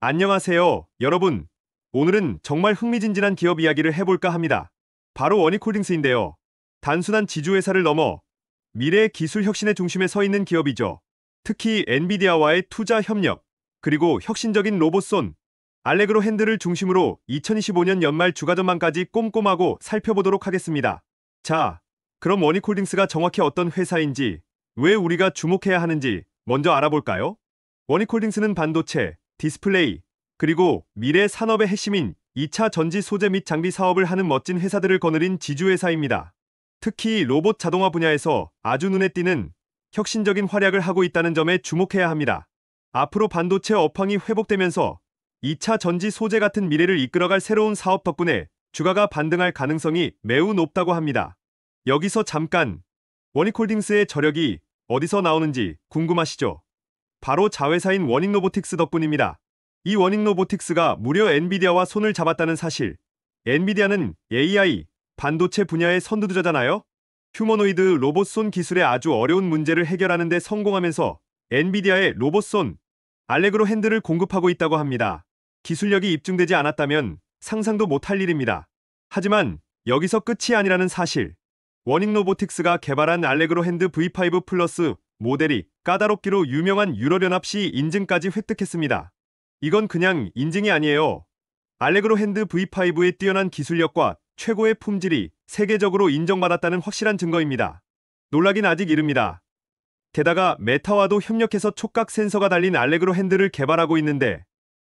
안녕하세요, 여러분. 오늘은 정말 흥미진진한 기업 이야기를 해볼까 합니다. 바로 워닉홀딩스인데요. 단순한 지주회사를 넘어 미래의 기술 혁신의 중심에 서 있는 기업이죠. 특히 엔비디아와의 투자 협력, 그리고 혁신적인 로봇손, 알레그로 핸들을 중심으로 2025년 연말 주가 전망까지 꼼꼼하고 살펴보도록 하겠습니다. 자, 그럼 워닉홀딩스가 정확히 어떤 회사인지, 왜 우리가 주목해야 하는지 먼저 알아볼까요? 워닉홀딩스는 반도체, 디스플레이, 그리고 미래 산업의 핵심인 2차 전지 소재 및 장비 사업을 하는 멋진 회사들을 거느린 지주회사입니다. 특히 로봇 자동화 분야에서 아주 눈에 띄는 혁신적인 활약을 하고 있다는 점에 주목해야 합니다. 앞으로 반도체 업황이 회복되면서 2차 전지 소재 같은 미래를 이끌어갈 새로운 사업 덕분에 주가가 반등할 가능성이 매우 높다고 합니다. 여기서 잠깐, 워닉홀딩스의 저력이 어디서 나오는지 궁금하시죠? 바로 자회사인 워닉로보틱스 덕분입니다. 이 워닉로보틱스가 무려 엔비디아와 손을 잡았다는 사실. 엔비디아는 AI, 반도체 분야의 선두주자잖아요? 휴머노이드 로봇손 기술의 아주 어려운 문제를 해결하는 데 성공하면서 엔비디아의 로봇손, 알레그로 핸들을 공급하고 있다고 합니다. 기술력이 입증되지 않았다면 상상도 못할 일입니다. 하지만 여기서 끝이 아니라는 사실. 워닉로보틱스가 개발한 알레그로 핸드 V5 플러스 모델이 까다롭기로 유명한 유럽연합시 인증까지 획득했습니다. 이건 그냥 인증이 아니에요. 알레그로 핸드 V5의 뛰어난 기술력과 최고의 품질이 세계적으로 인정받았다는 확실한 증거입니다. 놀라긴 아직 이릅니다. 게다가 메타와도 협력해서 촉각 센서가 달린 알레그로 핸들을 개발하고 있는데,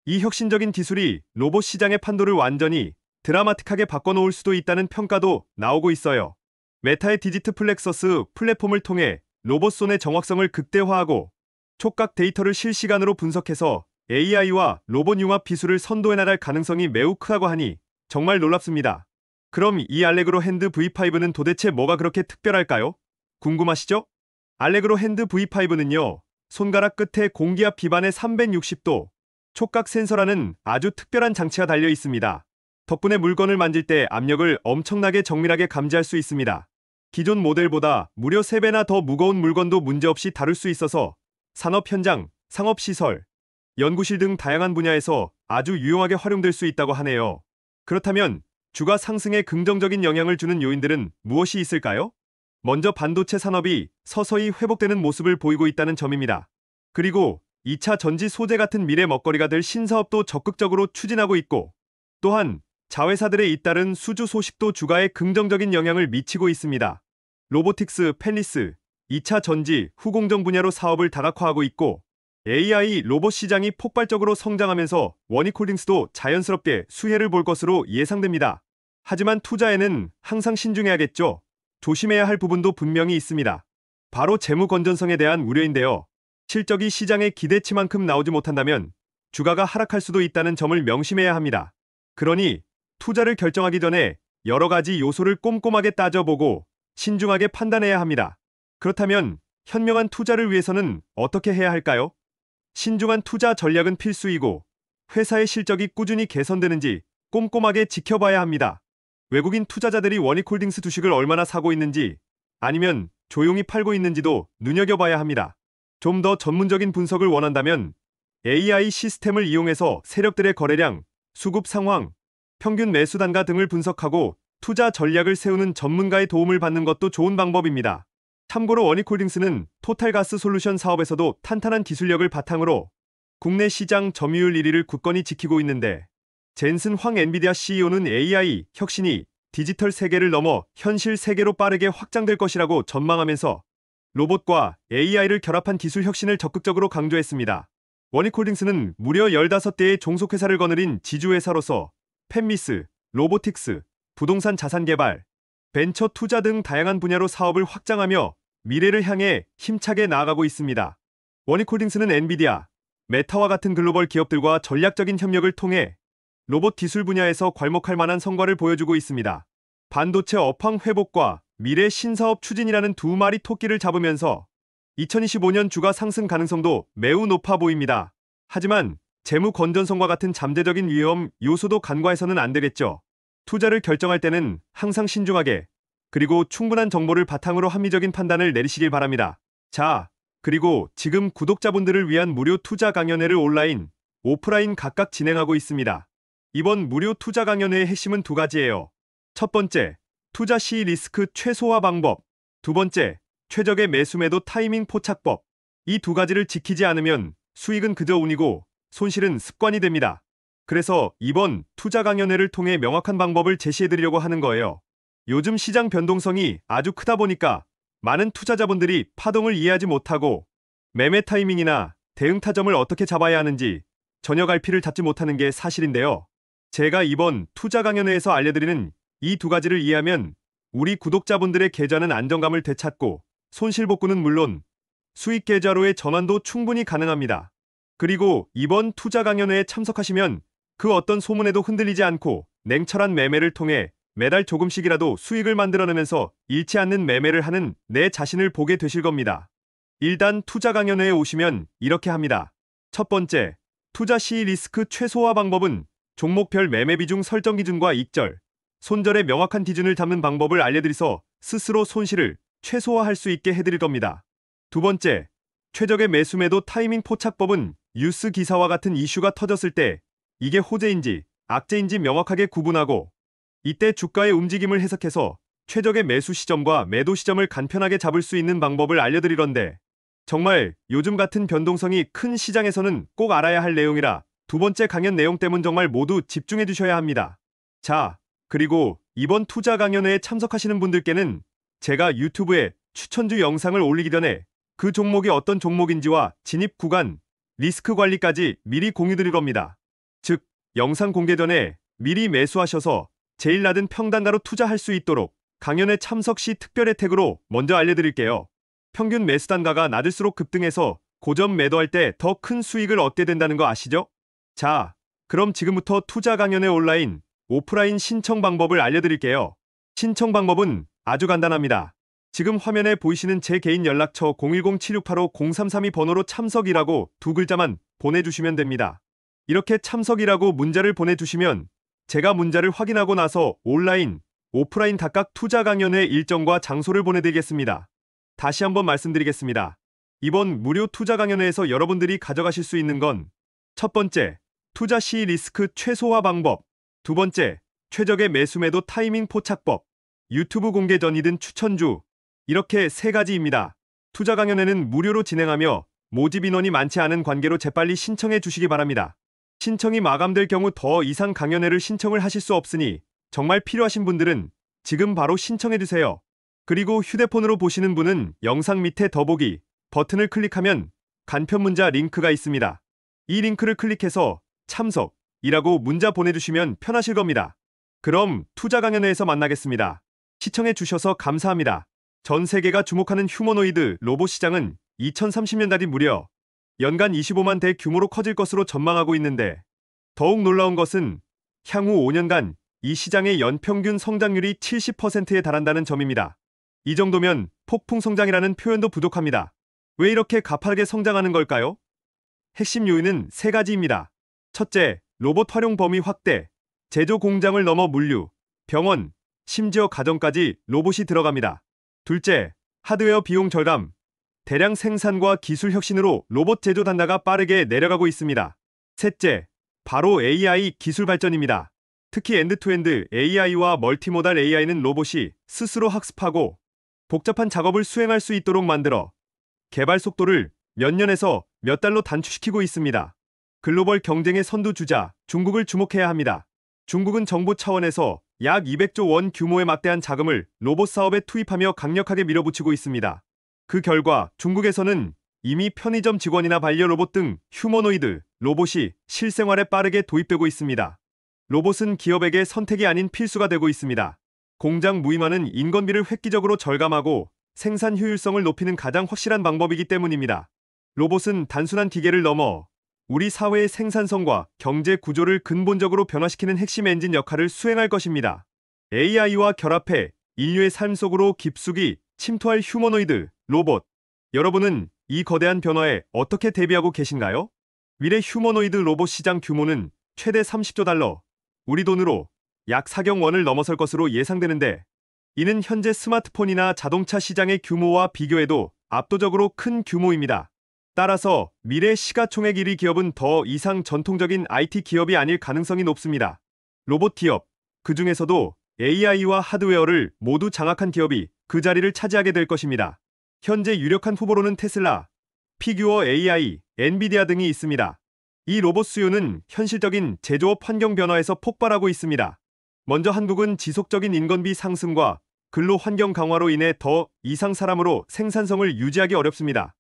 이 혁신적인 기술이 로봇 시장의 판도를 완전히 드라마틱하게 바꿔놓을 수도 있다는 평가도 나오고 있어요. 메타의 디지트 플렉서스 플랫폼을 통해 로봇손의 정확성을 극대화하고 촉각 데이터를 실시간으로 분석해서 AI와 로봇 융합 기술을 선도해 나갈 가능성이 매우 크다고 하니 정말 놀랍습니다. 그럼 이 알레그로 핸드 V5는 도대체 뭐가 그렇게 특별할까요? 궁금하시죠? 알레그로 핸드 V5는요, 손가락 끝에 공기압 기반의 360도 촉각 센서라는 아주 특별한 장치가 달려 있습니다. 덕분에 물건을 만질 때 압력을 엄청나게 정밀하게 감지할 수 있습니다. 기존 모델보다 무려 3배나 더 무거운 물건도 문제없이 다룰 수 있어서 산업 현장, 상업시설, 연구실 등 다양한 분야에서 아주 유용하게 활용될 수 있다고 하네요. 그렇다면 주가 상승에 긍정적인 영향을 주는 요인들은 무엇이 있을까요? 먼저 반도체 산업이 서서히 회복되는 모습을 보이고 있다는 점입니다. 그리고 2차 전지 소재 같은 미래 먹거리가 될 신사업도 적극적으로 추진하고 있고, 또한 자회사들의 잇따른 수주 소식도 주가에 긍정적인 영향을 미치고 있습니다. 로보틱스, 펜리스, 2차 전지, 후공정 분야로 사업을 다각화하고 있고, AI 로봇 시장이 폭발적으로 성장하면서 워닉홀딩스도 자연스럽게 수혜를 볼 것으로 예상됩니다. 하지만 투자에는 항상 신중해야겠죠. 조심해야 할 부분도 분명히 있습니다. 바로 재무 건전성에 대한 우려인데요. 실적이 시장의 기대치만큼 나오지 못한다면 주가가 하락할 수도 있다는 점을 명심해야 합니다. 그러니 투자를 결정하기 전에 여러 가지 요소를 꼼꼼하게 따져보고 신중하게 판단해야 합니다. 그렇다면 현명한 투자를 위해서는 어떻게 해야 할까요? 신중한 투자 전략은 필수이고, 회사의 실적이 꾸준히 개선되는지 꼼꼼하게 지켜봐야 합니다. 외국인 투자자들이 워닉홀딩스 주식을 얼마나 사고 있는지, 아니면 조용히 팔고 있는지도 눈여겨봐야 합니다. 좀 더 전문적인 분석을 원한다면 AI 시스템을 이용해서 세력들의 거래량, 수급 상황, 평균 매수 단가 등을 분석하고 투자 전략을 세우는 전문가의 도움을 받는 것도 좋은 방법입니다. 참고로 워닉홀딩스는 토탈가스 솔루션 사업에서도 탄탄한 기술력을 바탕으로 국내 시장 점유율 1위를 굳건히 지키고 있는데, 젠슨 황 엔비디아 CEO는 AI 혁신이 디지털 세계를 넘어 현실 세계로 빠르게 확장될 것이라고 전망하면서 로봇과 AI를 결합한 기술 혁신을 적극적으로 강조했습니다. 워닉홀딩스는 무려 15대의 종속회사를 거느린 지주회사로서 펜미스, 로보틱스, 부동산 자산 개발, 벤처 투자 등 다양한 분야로 사업을 확장하며 미래를 향해 힘차게 나아가고 있습니다. 워닉홀딩스는 엔비디아, 메타와 같은 글로벌 기업들과 전략적인 협력을 통해 로봇 기술 분야에서 괄목할 만한 성과를 보여주고 있습니다. 반도체 업황 회복과 미래 신사업 추진이라는 두 마리 토끼를 잡으면서 2025년 주가 상승 가능성도 매우 높아 보입니다. 하지만 재무 건전성과 같은 잠재적인 위험 요소도 간과해서는 안 되겠죠. 투자를 결정할 때는 항상 신중하게, 그리고 충분한 정보를 바탕으로 합리적인 판단을 내리시길 바랍니다. 자, 그리고 지금 구독자분들을 위한 무료 투자 강연회를 온라인 오프라인 각각 진행하고 있습니다. 이번 무료 투자 강연회의 핵심은 두 가지예요. 첫 번째, 투자 시 리스크 최소화 방법. 두 번째, 최적의 매수 매도 타이밍 포착법. 이 두 가지를 지키지 않으면 수익은 그저 운이고 손실은 습관이 됩니다. 그래서 이번 투자 강연회를 통해 명확한 방법을 제시해드리려고 하는 거예요. 요즘 시장 변동성이 아주 크다 보니까 많은 투자자분들이 파동을 이해하지 못하고 매매 타이밍이나 대응 타점을 어떻게 잡아야 하는지 전혀 갈피를 잡지 못하는 게 사실인데요. 제가 이번 투자 강연회에서 알려드리는 이 두 가지를 이해하면 우리 구독자분들의 계좌는 안정감을 되찾고 손실 복구는 물론 수익 계좌로의 전환도 충분히 가능합니다. 그리고 이번 투자 강연회에 참석하시면 그 어떤 소문에도 흔들리지 않고 냉철한 매매를 통해 매달 조금씩이라도 수익을 만들어내면서 잃지 않는 매매를 하는 내 자신을 보게 되실 겁니다. 일단 투자 강연회에 오시면 이렇게 합니다. 첫 번째, 투자 시 리스크 최소화 방법은 종목별 매매 비중 설정 기준과 익절, 손절의 명확한 기준을 잡는 방법을 알려드려서 스스로 손실을 최소화할 수 있게 해드릴 겁니다. 두 번째, 최적의 매수 매도 타이밍 포착법은 뉴스 기사와 같은 이슈가 터졌을 때 이게 호재인지 악재인지 명확하게 구분하고 이때 주가의 움직임을 해석해서 최적의 매수 시점과 매도 시점을 간편하게 잡을 수 있는 방법을 알려드리건데 정말 요즘 같은 변동성이 큰 시장에서는 꼭 알아야 할 내용이라 두 번째 강연 내용 때문 정말 모두 집중해 주셔야 합니다. 자, 그리고 이번 투자 강연회에 참석하시는 분들께는 제가 유튜브에 추천주 영상을 올리기 전에 그 종목이 어떤 종목인지와 진입 구간, 리스크 관리까지 미리 공유드릴 겁니다. 즉, 영상 공개 전에 미리 매수하셔서 제일 낮은 평단가로 투자할 수 있도록 강연회 참석 시 특별 혜택으로 먼저 알려드릴게요. 평균 매수 단가가 낮을수록 급등해서 고점 매도할 때 더 큰 수익을 얻게 된다는 거 아시죠? 자, 그럼 지금부터 투자 강연회 온라인, 오프라인 신청 방법을 알려드릴게요. 신청 방법은 아주 간단합니다. 지금 화면에 보이시는 제 개인 연락처 010-7685-0332 번호로 참석이라고 두 글자만 보내주시면 됩니다. 이렇게 참석이라고 문자를 보내주시면 제가 문자를 확인하고 나서 온라인, 오프라인 각각 투자 강연회 일정과 장소를 보내드리겠습니다. 다시 한번 말씀드리겠습니다. 이번 무료 투자 강연회에서 여러분들이 가져가실 수 있는 건 첫 번째, 투자 시 리스크 최소화 방법. 두 번째, 최적의 매수 매도 타이밍 포착법. 유튜브 공개 전이든 추천주. 이렇게 세 가지입니다. 투자 강연회는 무료로 진행하며 모집 인원이 많지 않은 관계로 재빨리 신청해 주시기 바랍니다. 신청이 마감될 경우 더 이상 강연회를 신청을 하실 수 없으니 정말 필요하신 분들은 지금 바로 신청해 주세요. 그리고 휴대폰으로 보시는 분은 영상 밑에 더보기 버튼을 클릭하면 간편 문자 링크가 있습니다. 이 링크를 클릭해서 참석이라고 문자 보내주시면 편하실 겁니다. 그럼 투자 강연회에서 만나겠습니다. 시청해 주셔서 감사합니다. 전 세계가 주목하는 휴머노이드 로봇 시장은 2030년까지 무려 연간 25만 대 규모로 커질 것으로 전망하고 있는데 더욱 놀라운 것은 향후 5년간 이 시장의 연평균 성장률이 70%에 달한다는 점입니다. 이 정도면 폭풍 성장이라는 표현도 부족합니다. 왜 이렇게 가파르게 성장하는 걸까요? 핵심 요인은 세 가지입니다. 첫째, 로봇 활용 범위 확대. 제조 공장을 넘어 물류, 병원, 심지어 가정까지 로봇이 들어갑니다. 둘째, 하드웨어 비용 절감. 대량 생산과 기술 혁신으로 로봇 제조 단가가 빠르게 내려가고 있습니다. 셋째, 바로 AI 기술 발전입니다. 특히 엔드투엔드 AI와 멀티모달 AI는 로봇이 스스로 학습하고 복잡한 작업을 수행할 수 있도록 만들어 개발 속도를 몇 년에서 몇 달로 단축시키고 있습니다. 글로벌 경쟁의 선두주자 중국을 주목해야 합니다. 중국은 정부 차원에서 약 200조 원 규모의 막대한 자금을 로봇 사업에 투입하며 강력하게 밀어붙이고 있습니다. 그 결과 중국에서는 이미 편의점 직원이나 반려로봇 등 휴머노이드 로봇이 실생활에 빠르게 도입되고 있습니다. 로봇은 기업에게 선택이 아닌 필수가 되고 있습니다. 공장 무임화는 인건비를 획기적으로 절감하고 생산 효율성을 높이는 가장 확실한 방법이기 때문입니다. 로봇은 단순한 기계를 넘어 우리 사회의 생산성과 경제 구조를 근본적으로 변화시키는 핵심 엔진 역할을 수행할 것입니다. AI와 결합해 인류의 삶 속으로 깊숙이 침투할 휴머노이드 로봇. 여러분은 이 거대한 변화에 어떻게 대비하고 계신가요? 미래 휴머노이드 로봇 시장 규모는 최대 30조 달러, 우리 돈으로 약 4경 원을 넘어설 것으로 예상되는데 이는 현재 스마트폰이나 자동차 시장의 규모와 비교해도 압도적으로 큰 규모입니다. 따라서 미래 시가총액 1위 기업은 더 이상 전통적인 IT 기업이 아닐 가능성이 높습니다. 로봇 기업, 그 중에서도 AI와 하드웨어를 모두 장악한 기업이 그 자리를 차지하게 될 것입니다. 현재 유력한 후보로는 테슬라, 피규어 AI, 엔비디아 등이 있습니다. 이 로봇 수요는 현실적인 제조업 환경 변화에서 폭발하고 있습니다. 먼저 한국은 지속적인 인건비 상승과 근로 환경 강화로 인해 더 이상 사람으로 생산성을 유지하기 어렵습니다.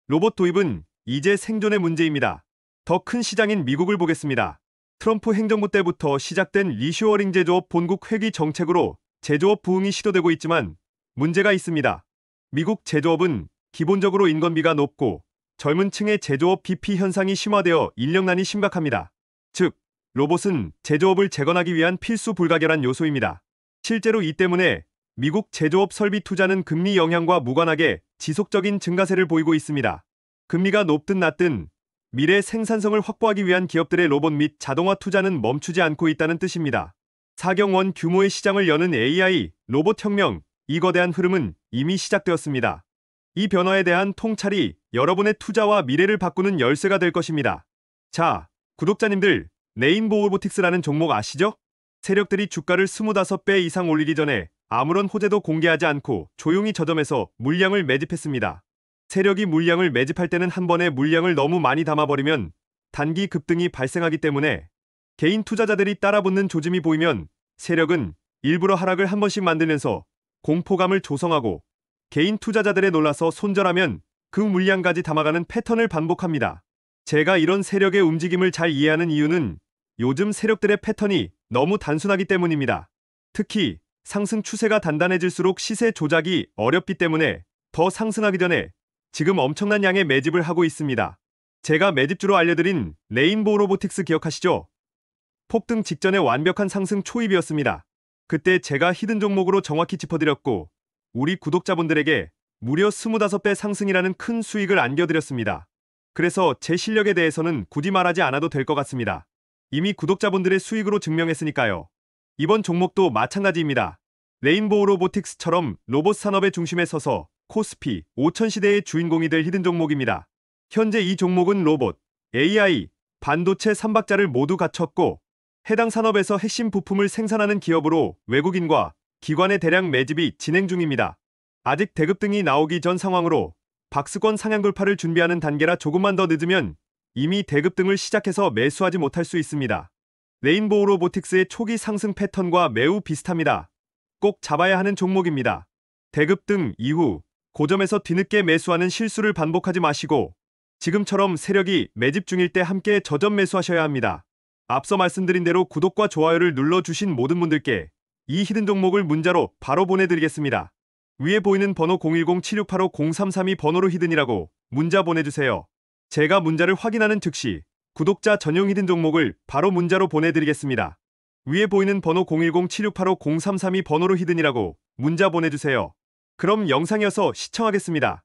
로봇 도입은 이제 생존의 문제입니다. 더 큰 시장인 미국을 보겠습니다. 트럼프 행정부 때부터 시작된 리쇼어링 제조업 본국 회귀 정책으로 제조업 부흥이 시도되고 있지만 문제가 있습니다. 미국 제조업은 기본적으로 인건비가 높고 젊은 층의 제조업 비피 현상이 심화되어 인력난이 심각합니다. 즉, 로봇은 제조업을 재건하기 위한 필수 불가결한 요소입니다. 실제로 이 때문에 미국 제조업 설비 투자는 금리 영향과 무관하게 지속적인 증가세를 보이고 있습니다. 금리가 높든 낮든 미래 생산성을 확보하기 위한 기업들의 로봇 및 자동화 투자는 멈추지 않고 있다는 뜻입니다. 4경 원 규모의 시장을 여는 AI, 로봇 혁명, 이 거대한 흐름은 이미 시작되었습니다. 이 변화에 대한 통찰이 여러분의 투자와 미래를 바꾸는 열쇠가 될 것입니다. 자, 구독자님들, 레인보우 로보틱스라는 종목 아시죠? 세력들이 주가를 25배 이상 올리기 전에 아무런 호재도 공개하지 않고 조용히 저점에서 물량을 매집했습니다. 세력이 물량을 매집할 때는 한 번에 물량을 너무 많이 담아버리면 단기 급등이 발생하기 때문에 개인 투자자들이 따라붙는 조짐이 보이면 세력은 일부러 하락을 한 번씩 만들면서 공포감을 조성하고 개인 투자자들에 놀라서 손절하면 그 물량까지 담아가는 패턴을 반복합니다. 제가 이런 세력의 움직임을 잘 이해하는 이유는 요즘 세력들의 패턴이 너무 단순하기 때문입니다. 특히 상승 추세가 단단해질수록 시세 조작이 어렵기 때문에 더 상승하기 전에 지금 엄청난 양의 매집을 하고 있습니다. 제가 매집주로 알려드린 레인보우 로보틱스 기억하시죠? 폭등 직전에 완벽한 상승 초입이었습니다. 그때 제가 히든 종목으로 정확히 짚어드렸고 우리 구독자분들에게 무려 25배 상승이라는 큰 수익을 안겨드렸습니다. 그래서 제 실력에 대해서는 굳이 말하지 않아도 될 것 같습니다. 이미 구독자분들의 수익으로 증명했으니까요. 이번 종목도 마찬가지입니다. 레인보우 로보틱스처럼 로봇 산업의 중심에 서서 코스피 5000 시대의 주인공이 될 히든 종목입니다. 현재 이 종목은 로봇, AI, 반도체 3박자를 모두 갖췄고 해당 산업에서 핵심 부품을 생산하는 기업으로 외국인과 기관의 대량 매집이 진행 중입니다. 아직 대급등이 나오기 전 상황으로 박스권 상향 돌파를 준비하는 단계라 조금만 더 늦으면 이미 대급등을 시작해서 매수하지 못할 수 있습니다. 레인보우 로보틱스의 초기 상승 패턴과 매우 비슷합니다. 꼭 잡아야 하는 종목입니다. 대급등 이후 고점에서 뒤늦게 매수하는 실수를 반복하지 마시고 지금처럼 세력이 매집 중일 때 함께 저점 매수하셔야 합니다. 앞서 말씀드린 대로 구독과 좋아요를 눌러주신 모든 분들께 이 히든 종목을 문자로 바로 보내드리겠습니다. 위에 보이는 번호 010-7685-0332 번호로 히든이라고 문자 보내주세요. 제가 문자를 확인하는 즉시 구독자 전용 히든 종목을 바로 문자로 보내드리겠습니다. 위에 보이는 번호 010-7685-0332 번호로 히든이라고 문자 보내주세요. 그럼 영상이어서 시청하겠습니다.